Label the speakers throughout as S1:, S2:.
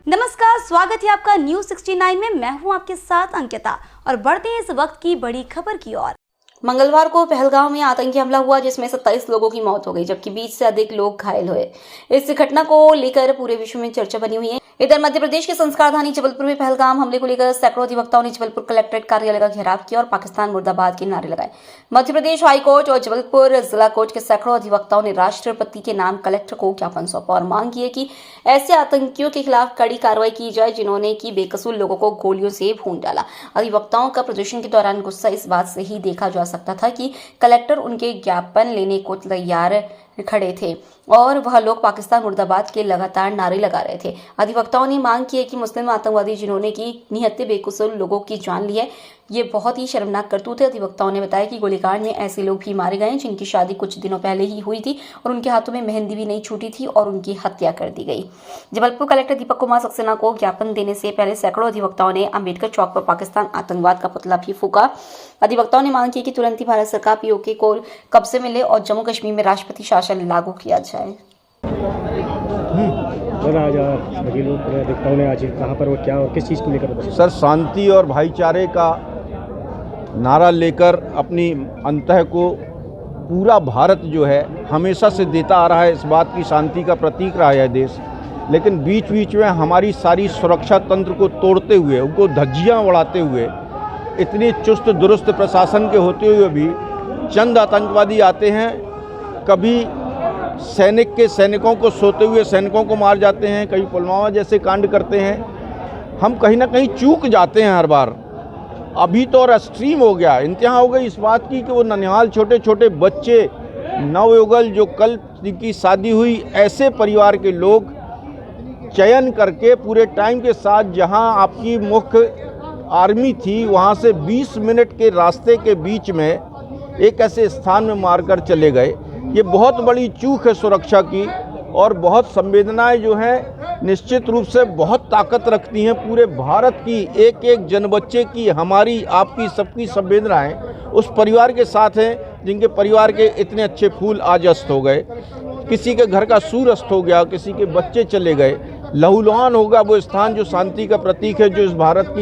S1: नमस्कार, स्वागत है आपका न्यूज 69 में। मैं हूं आपके साथ अंकिता और बढ़ते हैं इस वक्त की बड़ी खबर की ओर। मंगलवार को पहलगाम में आतंकी हमला हुआ जिसमें 27 लोगों की मौत हो गई जबकि 20 से अधिक लोग घायल हुए। इस घटना को लेकर पूरे विश्व में चर्चा बनी हुई है। इधर मध्य प्रदेश के संस्कार धानी जबलपुर में पहलगाम हमले को लेकर सैकड़ों अधिवक्ताओं ने जबलपुर कलेक्ट्रेट कार्यालय का घेराव किया और पाकिस्तान मुर्दाबाद के नारे लगाए। मध्य प्रदेश हाईकोर्ट और जबलपुर जिला कोर्ट के सैकड़ों अधिवक्ताओं ने राष्ट्रपति के नाम कलेक्टर को ज्ञापन सौंपा और मांग की है कि ऐसे आतंकियों के खिलाफ कड़ी कार्रवाई की जाए जिन्होंने की बेकसूर लोगों को गोलियों से भून डाला। अधिवक्ताओं का प्रदर्शन के दौरान गुस्सा इस बात से ही देखा जा सकता था कि कलेक्टर उनके ज्ञापन लेने को तैयार खड़े थे और वह लोग पाकिस्तान मुर्दाबाद के लगातार नारे लगा रहे थे। अधिवक्ताओं ने मांग की है कि मुस्लिम आतंकवादी जिन्होंने की निहत्थे बेकसूर लोगों की जान ली है, ये बहुत ही शर्मनाक करतूत है। अधिवक्ताओं ने बताया कि गोलीकांड में ऐसे लोग भी मारे गए जिनकी शादी कुछ दिनों पहले ही हुई थी और उनके हाथों में मेहंदी भी नहीं छूटी थी और उनकी हत्या कर दी गई। जबलपुर कलेक्टर दीपक कुमार सक्सेना को ज्ञापन देने से पहले सैकड़ों अधिवक्ताओं ने अम्बेडकर चौक पर पाकिस्तान आतंकवाद का पुतला भी फूका। अधिवक्ताओं ने मांग की कि तुरंत ही भारत सरकार पीओके को कब्जे में ले और जम्मू कश्मीर में राष्ट्रपति शासन लागू किया जाए।
S2: ने आज कहाँ पर वो क्या और किस चीज़ को लेकर?
S3: सर, शांति और भाईचारे का नारा लेकर अपनी अंतः को पूरा भारत जो है हमेशा से देता आ रहा है। इस बात की शांति का प्रतीक रहा है देश, लेकिन बीच बीच में हमारी सारी सुरक्षा तंत्र को तोड़ते हुए, उनको धज्जियाँ उड़ाते हुए, इतने चुस्त दुरुस्त प्रशासन के होते हुए भी चंद आतंकवादी आते हैं। कभी सैनिक के सैनिकों को सोते हुए सैनिकों को मार जाते हैं, कभी पुलवामा जैसे कांड करते हैं। हम कहीं ना कहीं चूक जाते हैं हर बार। अभी तो और एक्सट्रीम हो गया, इंतहा हो गई इस बात की कि वो ननिहाल छोटे छोटे बच्चे, नवयुगल जो कल की शादी हुई, ऐसे परिवार के लोग चयन करके पूरे टाइम के साथ जहां आपकी मुख्य आर्मी थी वहां से 20 मिनट के रास्ते के बीच में एक ऐसे स्थान में मारकर चले गए। ये बहुत बड़ी चूक है सुरक्षा की और बहुत संवेदनाएं जो हैं निश्चित रूप से बहुत ताकत रखती हैं। पूरे भारत की एक एक जन बच्चे की, हमारी, आपकी, सबकी संवेदनाएं उस परिवार के साथ हैं जिनके परिवार के इतने अच्छे फूल आज अस्त हो गए। किसी के घर का सूर अस्त हो गया, किसी के बच्चे चले गए, लहूलुहान होगा वो स्थान जो शांति का प्रतीक है, जो इस भारत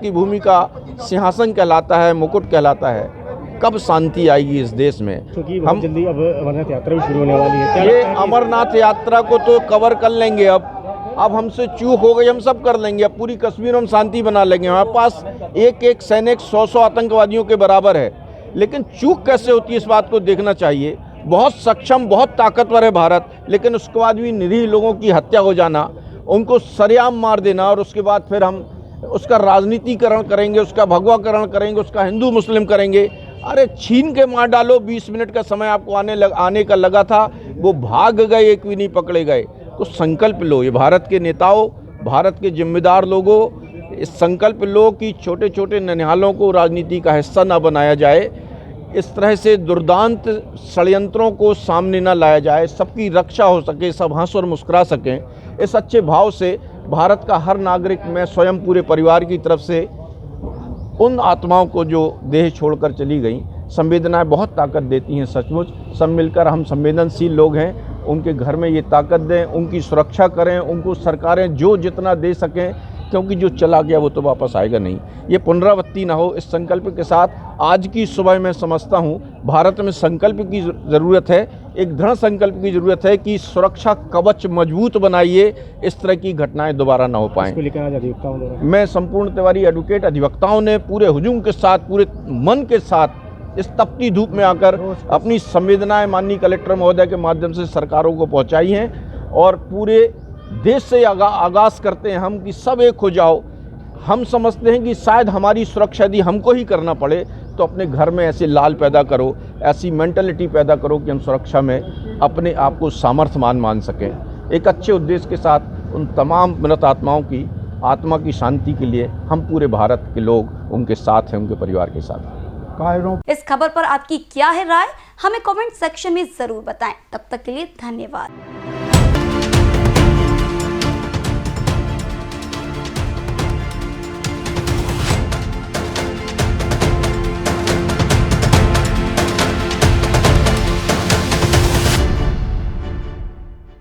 S3: की भूमि का सिंहासन कहलाता है, मुकुट कहलाता है। कब शांति आएगी इस देश में?
S2: हम जल्दी अब अमरनाथ यात्रा भी शुरू होने वाली है।
S3: ये अमरनाथ यात्रा को तो कवर कर लेंगे। अब हमसे चूक हो गई, हम सब कर लेंगे। अब पूरी कश्मीर में हम शांति बना लेंगे। हमारे पास एक एक सैनिक 100 आतंकवादियों के बराबर है, लेकिन चूक कैसे होती है इस बात को देखना चाहिए। बहुत सक्षम, बहुत ताकतवर है भारत, लेकिन उसके बाद भी निरीह लोगों की हत्या हो जाना, उनको सरेआम मार देना और उसके बाद फिर हम उसका राजनीतिकरण करेंगे, उसका भगवाकरण करेंगे, उसका हिंदू मुस्लिम करेंगे। अरे छीन के मार डालो। 20 मिनट का समय आपको आने का लगा था, वो भाग गए, एक भी नहीं पकड़े गए। तो संकल्प लो, ये भारत के नेताओं, भारत के जिम्मेदार लोगों, इस संकल्प लो कि छोटे छोटे ननिहालों को राजनीति का हिस्सा ना बनाया जाए। इस तरह से दुर्दांत षड्यंत्रों को सामने ना लाया जाए, सबकी रक्षा हो सके, सब हंस और मुस्कुरा सकें। इस अच्छे भाव से भारत का हर नागरिक, मैं स्वयं पूरे परिवार की तरफ से उन आत्माओं को जो देह छोड़कर चली गई, संवेदनाएं बहुत ताकत देती हैं। सचमुच सब मिलकर हम संवेदनशील लोग हैं, उनके घर में ये ताकत दें, उनकी सुरक्षा करें, उनको सरकारें जो जितना दे सकें, क्योंकि जो चला गया वो तो वापस आएगा नहीं। ये पुनरावृत्ति ना हो। इस संकल्प के साथ आज की सुबह मैं समझता हूँ भारत में संकल्प की ज़रूरत है, एक दृढ़ संकल्प की ज़रूरत है कि सुरक्षा कवच मजबूत बनाइए, इस तरह की घटनाएं दोबारा ना हो पाएँ। मैं संपूर्ण तिवारी एडवोकेट अधिवक्ताओं ने पूरे हुजूम के साथ, पूरे मन के साथ इस तपती धूप में आकर अपनी संवेदनाएं माननीय कलेक्टर महोदय के माध्यम से सरकारों को पहुँचाई हैं और पूरे देश से आगाज़ करते हैं हम कि सब एक हो जाओ। हम समझते हैं कि शायद हमारी सुरक्षा यदि हमको ही करना पड़े तो अपने घर में ऐसे लाल पैदा करो, ऐसी मेंटलिटी पैदा करो कि हम सुरक्षा में अपने आप को सामर्थ्यवान मान सकें। एक अच्छे उद्देश्य के साथ उन तमाम मृत आत्माओं की आत्मा की शांति के लिए हम पूरे भारत के लोग उनके साथ हैं, उनके परिवार के साथ।
S1: इस खबर पर आपकी क्या है राय, हमें कमेंट सेक्शन में जरूर बताएं। तब तक के लिए धन्यवाद।